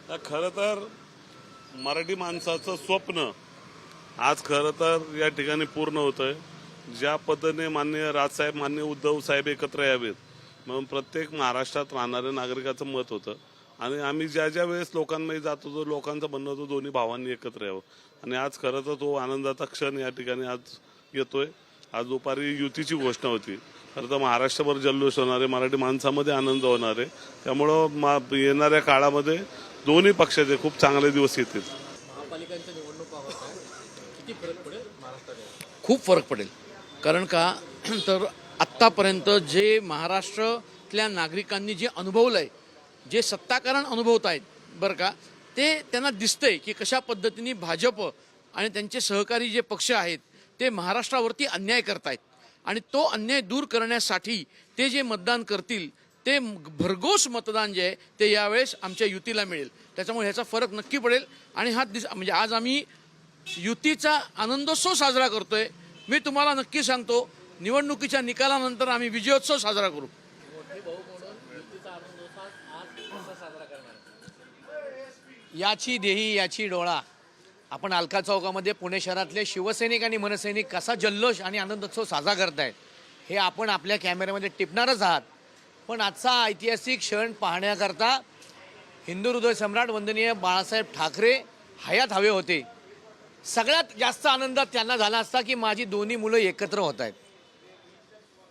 खरं तर मराठी माणसाचं स्वप्न आज खरं तर या ठिकाणी पूर्ण होतंय। ज्या पद्धतीने माननीय राजसाहेब माननीय उद्धव साहेब एकत्र यावेत म्हणून प्रत्येक महाराष्ट्रात राहणाऱ्या नागरिकाचं मत होतं आणि आम्ही ज्या ज्या वेळेस लोकांमध्ये जात होतो लोकांचं म्हणणं होतं दोन्ही भावांनी एकत्र यावं आणि आज खरं तर तो आनंदाचा क्षण या ठिकाणी आज येतोय। आज दुपारी युतीची घोषणा होती। खरं तर महाराष्ट्रभर जल्लोष होणार आहे, मराठी माणसामध्ये आनंद होणार आहे। त्यामुळं येणाऱ्या काळामध्ये दोन्ही पक्षाचे खूप चांगले दिवस येतील। महापालिकांच्या निवडणुका होत आहेत, किती फरक पडेल महाराष्ट्रात? खूप फरक पडेल। कारण का तर आत्तापर्यंत जे महाराष्ट्रातल्या नागरिकांनी जे अनुभवलं आहे, जे सत्ताकारण अनुभवत आहेत बरं का, ते त्यांना दिसतंय की कशा पद्धतीने भाजप आणि त्यांचे सहकारी जे पक्ष आहेत ते महाराष्ट्रावरती अन्याय करतायत आणि तो अन्याय दूर करण्यासाठी ते जे मतदान करतील ते भरघोस मतदान जे आहे ते यावेळेस आमच्या युतीला मिळेल। त्याच्यामुळे ह्याचा फरक नक्की पडेल आणि म्हणजे आज आम्ही युतीचा आनंदोत्सव साजरा करतोय। मी तुम्हाला नक्की सांगतो निवडणुकीच्या निकालानंतर आम्ही विजयोत्सव साजरा करू। याची देही याची डोळा। आपण अलका चौकामध्ये पुणे शहरातले शिवसैनिक आणि मनसैनिक कसा जल्लोष आणि आनंदोत्सव साजरा करतायत हे आपण आपल्या कॅमेऱ्यामध्ये टिपणारच आहात। पण आजचा ऐतिहासिक क्षण पाहण्याकरता हिंदू हृदय सम्राट वंदनीय बाळासाहेब ठाकरे हयात हवे होते। सगळ्यात जास्त आनंद त्यांना झाला असता की माझी दोन्ही मुलं एकत्र होत आहेत।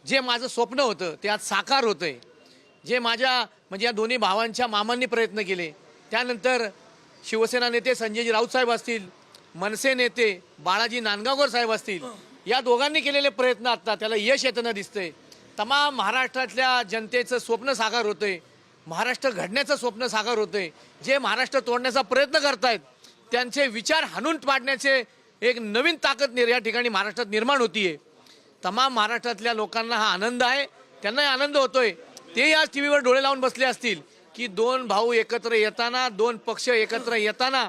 जे माझं स्वप्न होतं ते आज साकार होतंय। जे म्हणजे या दोन्ही भावांच्या मामांनी प्रयत्न केले, त्यानंतर शिवसेना नेते संजयजी राऊत साहेब असतील, मनसे नेते बाळाजी नांदगावकर साहेब असतील, या दोघांनी केलेले प्रयत्न आता त्याला यश येताना दिसतंय। तमाम महाराष्ट्रातल्या जनतेचं स्वप्न साकार होतंय, महाराष्ट्र घडण्याचं स्वप्न साकार होतंय। जे महाराष्ट्र तोडण्याचा प्रयत्न करतायत त्यांचे विचार हाणून पाडण्याचे एक नवीन ताकद या ठिकाणी महाराष्ट्रात निर्माण होतीये। तमाम महाराष्ट्रातल्या लोकांना हा आनंद आहे, त्यांनाही आनंद होतोय। तेही आज टीव्हीवर डोळे लावून बसले असतील की दोन भाऊ एकत्र येताना, दोन पक्ष एकत्र येताना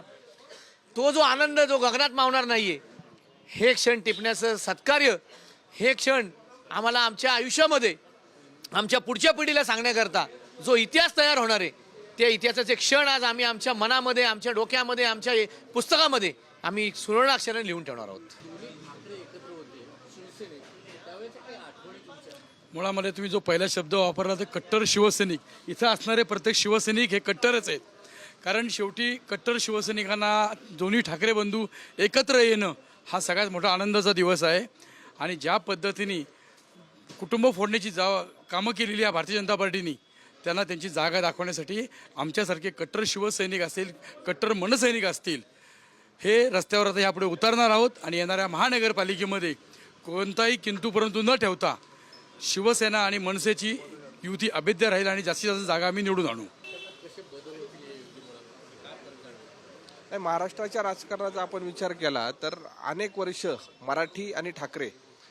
तो जो आनंद जो गगनात मावणार नाहीये, हे क्षण टिपण्याचं सत्कार्य, हे क्षण आम्हाला आमच्या आयुष्यामध्ये आमच्या पुढच्या पिढीला सांगण्याकरता जो इतिहास तयार होणार आहे त्या इतिहासाचे क्षण आज आम्ही आमच्या मनामध्ये, आमच्या डोक्यामध्ये, आमच्या पुस्तकामध्ये आम्ही सुवर्णाक्षराने लिहून ठेवणार आहोत। मुळामध्ये तुम्ही जो पहिला शब्द वापरला तर कट्टर शिवसैनिक, इथं असणारे प्रत्येक शिवसैनिक हे कट्टरच आहेत। कारण शेवटी कट्टर शिवसैनिकांना दोन्ही ठाकरे बंधू एकत्र येणं हा सगळ्यात मोठा आनंदाचा दिवस आहे। आणि ज्या पद्धतीने कुटुंब फोडण्याची कामं केलेली आहे भारतीय जनता पार्टीने, त्यांना त्यांची जागा दाखवण्यासाठी आमच्यासारखे कट्टर शिवसैनिक असतील, कट्टर मनसैनिक असतील, हे रस्त्यावर आता यापुढे उतरणार आहोत आणि येणाऱ्या महानगरपालिकेमध्ये कोणताही किंतु परंतु न ठेवता शिवसेना आणि मनसेची युती अभेद्य राहील आणि जास्तीत जास्त जागा आम्ही निवडून आणू। महाराष्ट्राच्या राजकारणाचा आपण विचार केला तर अनेक वर्ष मराठी आणि ठाकरे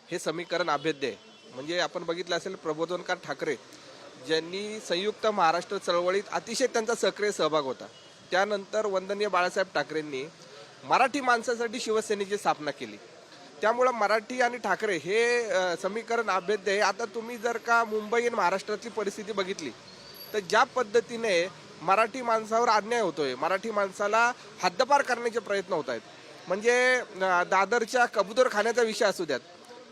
हे समीकरण अभेद्य आहे। म्हणजे आपण बघितलं असेल प्रबोधनकार ठाकरे ज्यांनी संयुक्त महाराष्ट्र चळवळीत अतिशय त्यांचा सक्रिय सहभाग होता। त्यानंतर वंदनीय बाळासाहेब ठाकरेंनी मराठी माणसासाठी शिवसेनेची स्थापना केली। त्यामुळं मराठी आणि ठाकरे हे समीकरण अभेद्य आहे। आता तुम्ही जर का मुंबई आणि महाराष्ट्रातली परिस्थिती बघितली तर ज्या पद्धतीने मराठी माणसावर अन्याय होतोय, मराठी माणसाला हद्दपार करण्याचे प्रयत्न होत आहेत। म्हणजे दादरच्या कबूतरखान्याचा विषय असू द्यात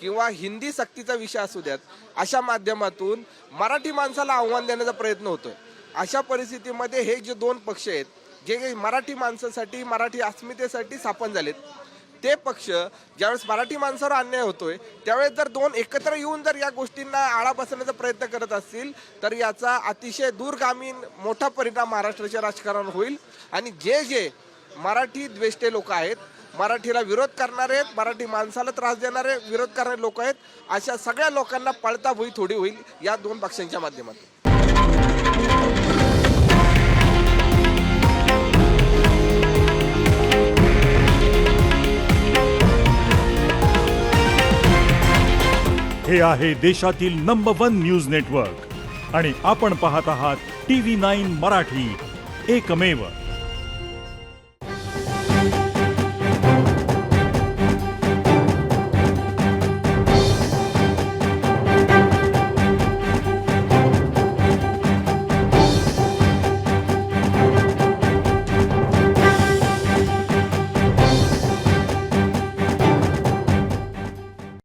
किंवा हिंदी सक्तीचा विषय असू द्यात, अशा माध्यमातून मराठी माणसाला आव्हान देण्याचा प्रयत्न होतोय। अशा परिस्थितीमध्ये हे जे दोन पक्ष आहेत जे मराठी माणसासाठी, मराठी अस्मितेसाठी स्थापन झालेत, ते पक्ष ज्यावेळेस मराठी माणसावर अन्याय होतोय त्यावेळेस जर दोन एकत्र येऊन जर या गोष्टींना आळा बसवण्याचा प्रयत्न करत असतील तर याचा अतिशय दूरगामी मोठा परिणाम महाराष्ट्राच्या राजकारणावर होईल। आणि जे मराठी द्वेष्टे लोक आहेत, मराठीला विरोध करणारे, मराठी माणसाला त्रास देणारे विरोध करणारे लोक आहेत, अशा सगळ्या लोकांना पळता भुई थोडी होईल या दोन पक्षांच्या माध्यमातून। हे आहे देशातील नंबर 1 न्यूज नेटवर्क आणि आपण पाहत आहात TV9 मराठी, एकमेव।